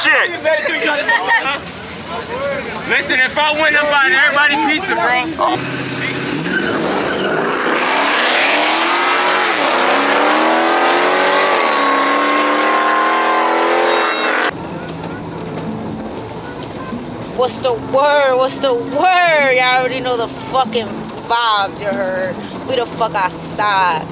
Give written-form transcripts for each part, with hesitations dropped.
shit. Listen, if I win, I'm buying everybody pizza, bro. What's the word? What's the word? Y'all already know the fucking vibes, you heard. We the fuck outside.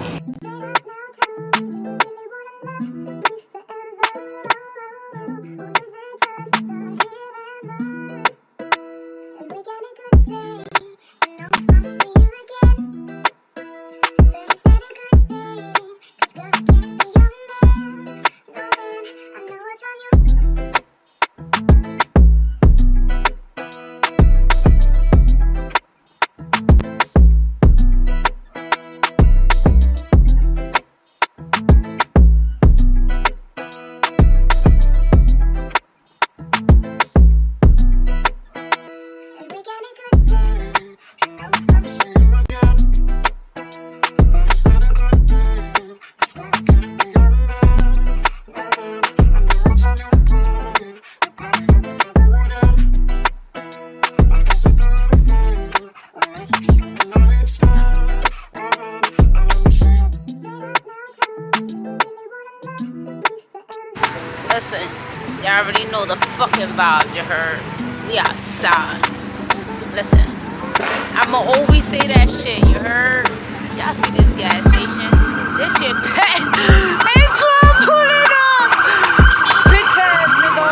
Listen, y'all already know the fucking vibe, you heard. We outside. Listen, I'ma always say that shit, you heard. Y'all see this gas station? This shit packed. Hey, 12, pull it up. Bitch ass nigga.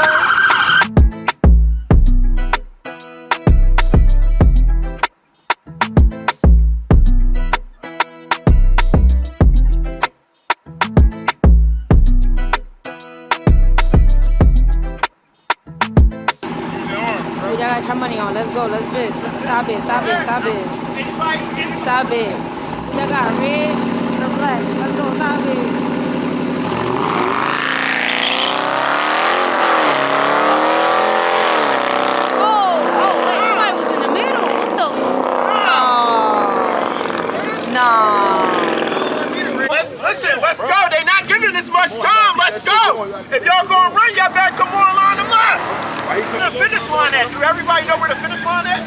We got your money on. Let's go. Let's bid. Stop it. Stop it. Stop it. Stop it. We got red or black. Let's go. Stop it. Oh, wait. Somebody was in the middle. What the No. Let's go. They not giving this much time. Let's go. If y'all gonna run, y'all better come on, line them up. Where the finish line at? Do everybody know where the finish line at?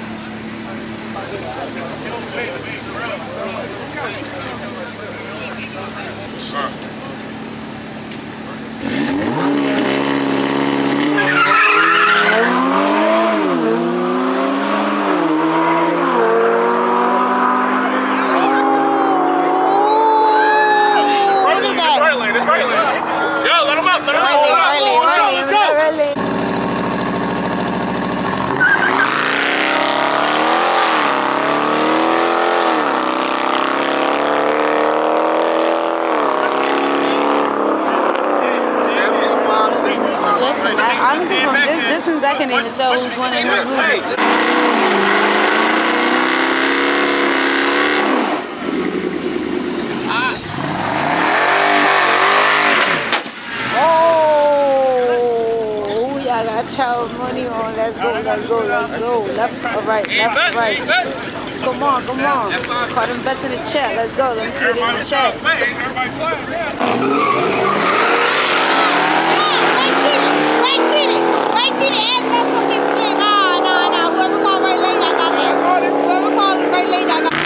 Honestly, from this distance, I can even tell who's winning and who's losing. Oh, yeah, I got y'all money on. Let's go, let's go, let's go. Left or right, left or right. Come on, come on. Call them bets in the chat. Let's go. Let me see it in the chat. Right to the end, left fucking split. Nah. Whoever called right lane, I got that. Whoever called right lane, I got that.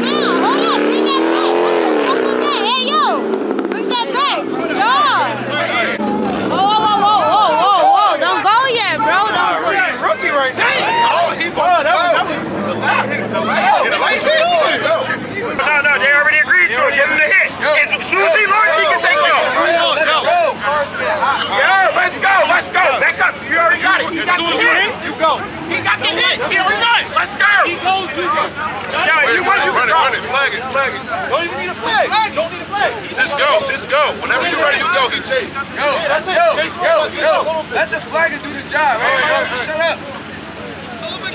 Nah, hold on. Bring that back. What the fuck was that? Hey, yo. Bring that back. No. Whoa. Don't go yet, bro. Don't go. He's rookie right now. Oh, he bought that was the light hit. No, they already agreed to it. Give him the hit. As soon as he learns, he can take off. Yeah, let's go. Back up. You already got it. He got the hit. You go. He got the hit. Here we go. Let's go. He goes. Yo, you run it. Flag it. Don't even need a flag. Don't need a flag. Just go. Whenever you're ready, you go. He chase. Yo, that's it. Yo. Let this flagger do the job. Shut up.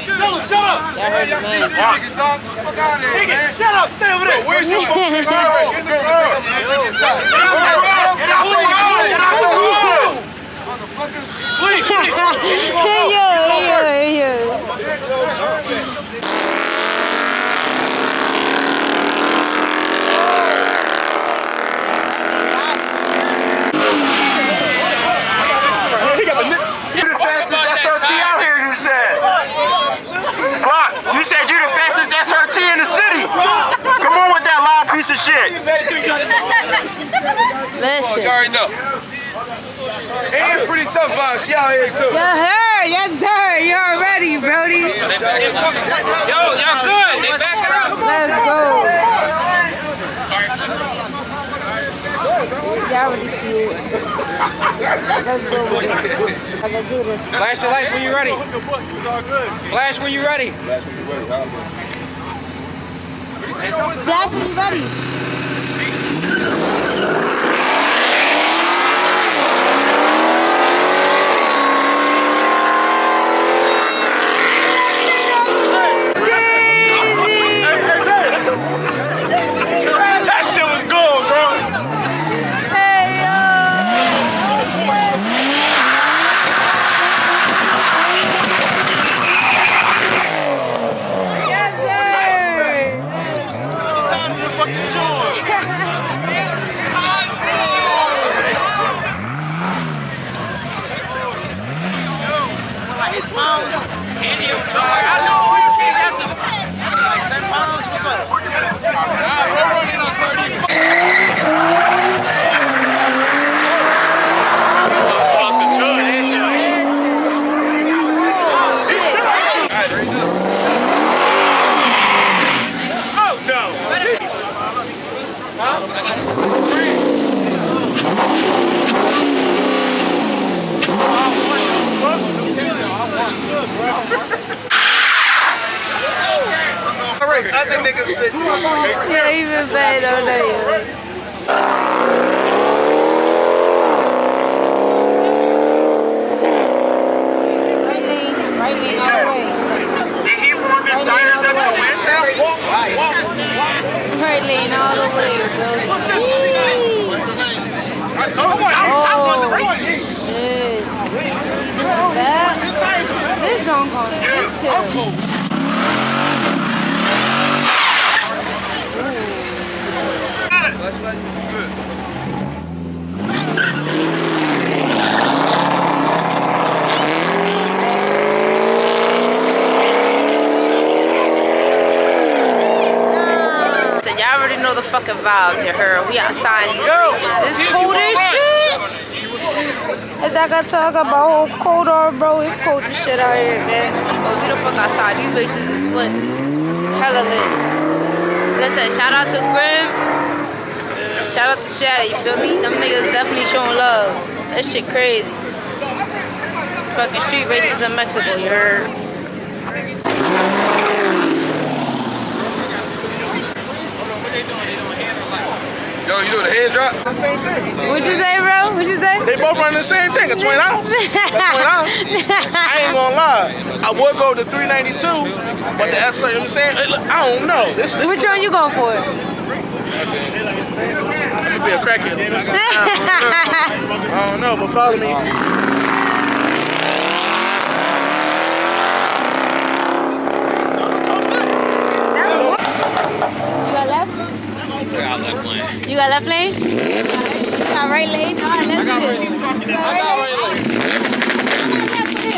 Shut up! Y'all see the niggas, dog. Fuck out of here, man. Shut up! Stay over there! Where's your fucking car? Get in the car! Get out the car! Motherfuckers! Please! Hey, yo. city. Come on with that loud piece of shit. Listen. You already know. And pretty tough, boss. She out here too. Yes, sir. You already, Brody. Yo, y'all good. They back it up. Let's go. Y'all already see it. Let's go with it. Let's do this. Flash the lights when you're ready. Flash when you're ready. Flash when you're ready. That shit was gold, bro. Other niggas been Yeah, even bad all day. Right lane all the way. Right lane all the way, bro. Shit. That? This don't go this too. Y'all already know the fucking vibe, you heard. We outside these races. It's cold as shit. As I gotta talk about cold on, bro, it's cold as shit out here, man. But we the fuck outside. These races is lit. Hella lit. Listen, shout out to Grim. Shout out to Shadow, you feel me? Them niggas definitely showing love. That shit crazy. Fucking street races in Mexico, you heard. Yo, you doing a head drop? What'd you say, bro? What'd you say? They both run the same thing, a twin ounce. I ain't gonna lie. I would go to 392, but the S, you know what I'm saying? I don't know. This Which one you going for? could be a crackhead. I don't know, but follow me. You got left? I got left lane. You got left lane? You got right lane? All right, let's do this. I got right lane.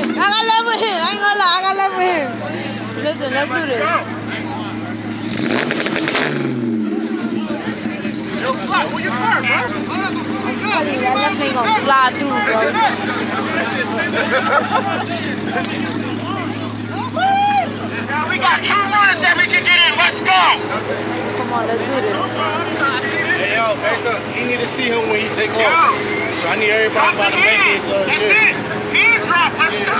I got left with him. I ain't gonna lie. I got left with him. Listen, let's do this. Yo, Fly, where your car, bro? I'm telling you, that left lane gonna fly through, bro. We got 2 runners that we can get in. Let's go. Come on, let's do this. Hey, yo, back up. You need to see him when he take off. So I need everybody by the back his That's it. Hand drop. Let's go.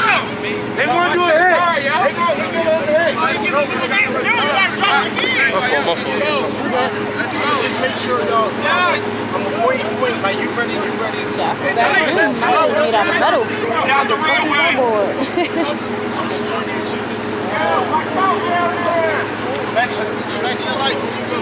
They gonna do it here. They gonna do it here. My fault. Just make sure y'all. I'm a point. Like you ready? Shit, I forgot. My shit made out of metal. I just fucked his headboard. Flex your light when you go.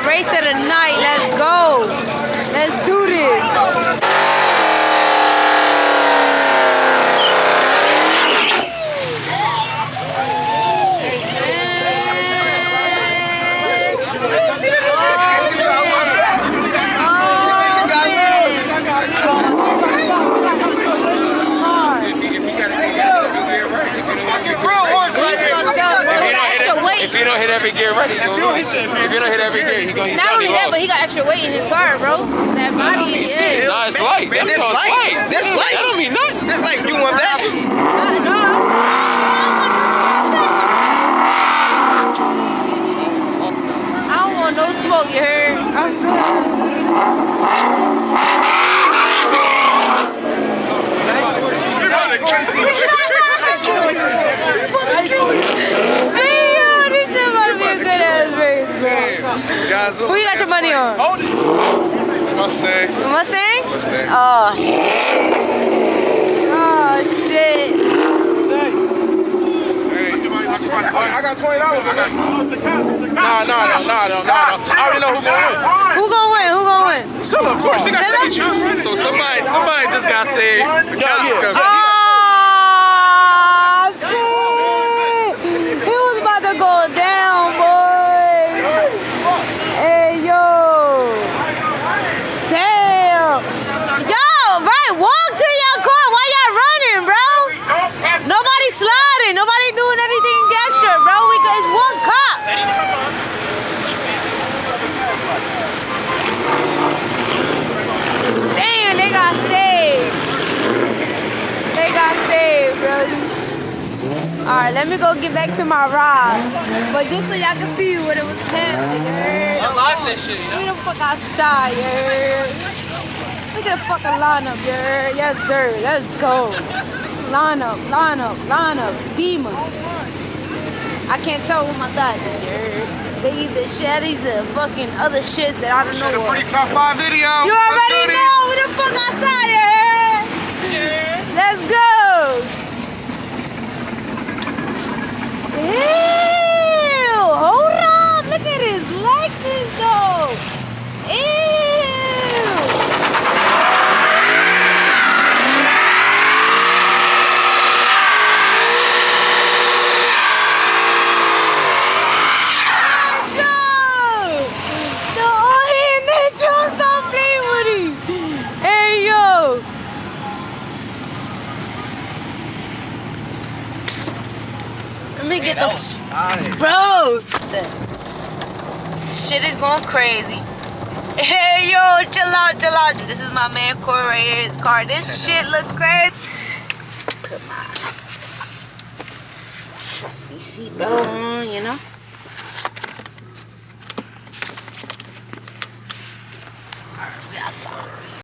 Race of the night, let's go. Let's do this. He gonna lose. If you don't hit every gear, he gonna. Not only that, but he got extra weight in his car, bro. That body is. Nah, it's light. Man, this light. This light. That don't mean nothing. This light. You want that? No. I don't want no smoke, you heard? I'm good. Hey, yo, this shit about to be a good ass race, bro. Guys, Who you got your money on? Mustang. Mustang? Mustang. Oh, shit. I got $20 on this. Nah. I already know who gonna win. Who gonna win? Silla, of course. She got second choose. So somebody just got saved. Shit! He was about to go down, boy. Hey, yo. Damn. Yo, right, walk to your car while y'all running, bro. Nobody sliding. Nobody doing anything extra, bro. It's one cop. Damn, they got saved. They got saved, bro. Alright, let me go get back to my ride. But just so y'all can see what it was happening, you heard? Unlock this shit, We the fuck outside, you heard? Look at the fucking lineup, you heard? Yes, sir. Let's go. Lineup. Beamer. I can't tell who my thought is, you heard? They either Shaddies or fucking other shit that I don't know what. Pretty top 5 video. You already know we the fuck outside, you heard? Let's go. Ew, hold up. Look at his Lexus though. Ew. Let's go. The old hand that just don't play with him. Hey, yo. Let me get bro. Listen, shit is going crazy. Hey yo, chill out. This is my man Corey right here. His car. This shit look crazy. Put my trusty seatbelt on, you know.